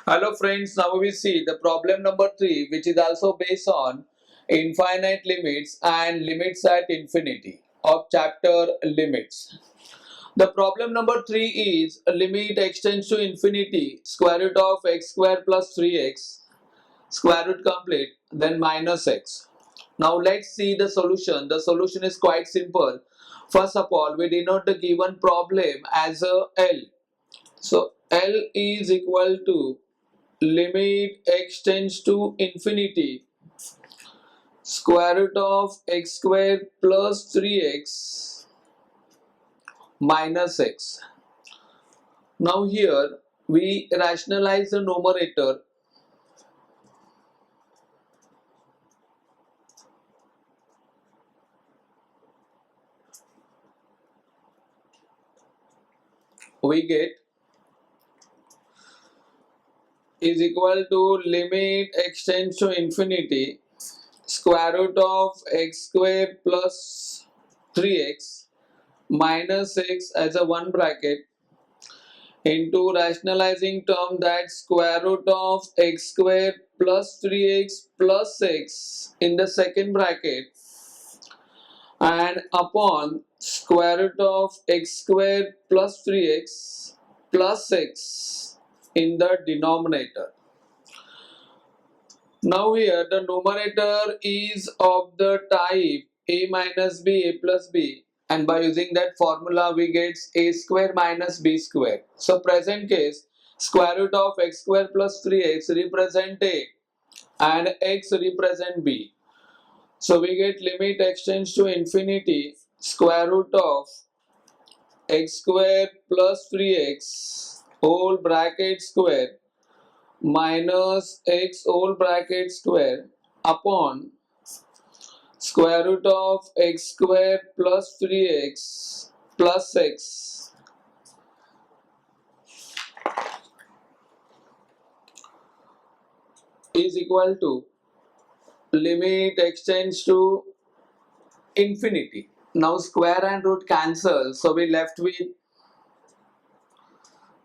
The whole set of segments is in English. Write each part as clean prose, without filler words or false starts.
Hello friends, now we see the problem number 3, which is also based on infinite limits and limits at infinity of chapter limits. The problem number 3 is limit extends to infinity, square root of x square plus 3x, square root complete, then minus x. Now let's see the solution. The solution is quite simple. First of all, we denote the given problem as a L. So L is equal to limit x tends to infinity, square root of x square plus 3x minus x. Now here we rationalize the numerator. We get is equal to limit x tends to infinity, square root of x square plus 3x minus x as a one bracket into rationalizing term, that square root of x square plus 3x plus x in the second bracket and upon square root of x square plus 3x plus x in the denominator. Now here the numerator is of the type a minus b, a plus b, and by using that formula we get a square minus b square. So present case, square root of x square plus 3x represent a and x represent b. So we get limit x tends to infinity, square root of x square plus 3x whole bracket square minus x whole bracket square upon square root of x square plus 3x plus x is equal to limit x tends to infinity. Now square and root cancel, so we left with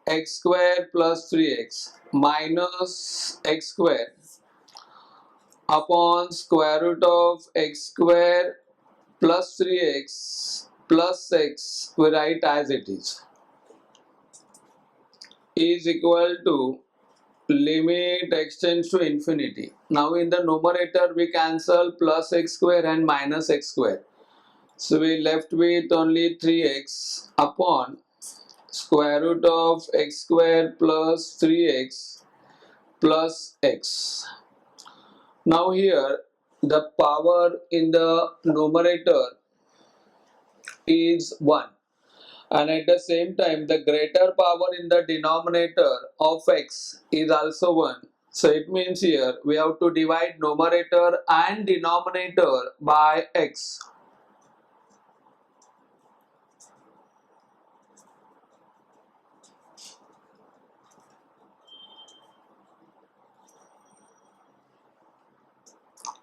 x square plus 3x minus x square upon square root of x square plus 3x plus x, we write as it is equal to limit x tends to infinity. Now in the numerator we cancel plus x square and minus x square, so we left with only 3x upon square root of x square plus 3x plus x. Now here the power in the numerator is 1, and at the same time the greater power in the denominator of x is also 1. So it means here we have to divide numerator and denominator by x.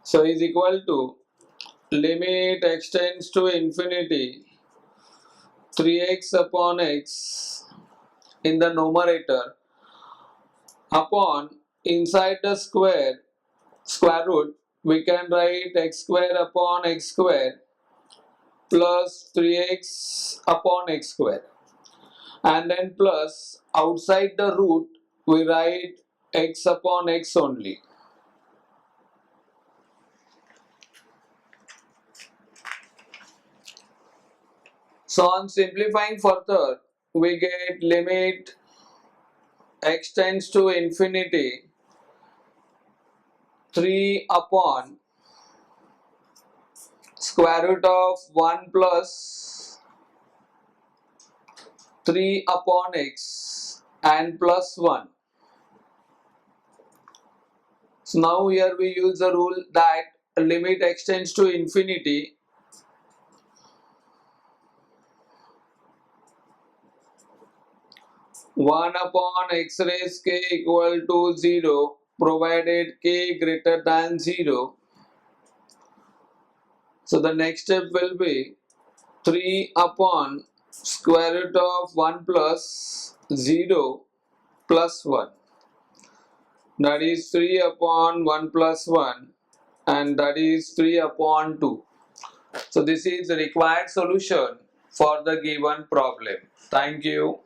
So is equal to limit x tends to infinity 3x upon x in the numerator upon inside the square root we can write x square upon x square plus 3x upon x square, and then plus outside the root we write x upon x only. So on simplifying further, we get limit x tends to infinity 3 upon square root of 1 plus 3 upon x and plus 1. So now here we use the rule that limit x tends to infinity one upon x raised k equal to 0 provided k greater than 0. So the next step will be 3 upon square root of 1 plus 0 plus 1. that is 3 upon 1 plus 1, and that is 3 upon 2. So this is the required solution for the given problem. Thank you.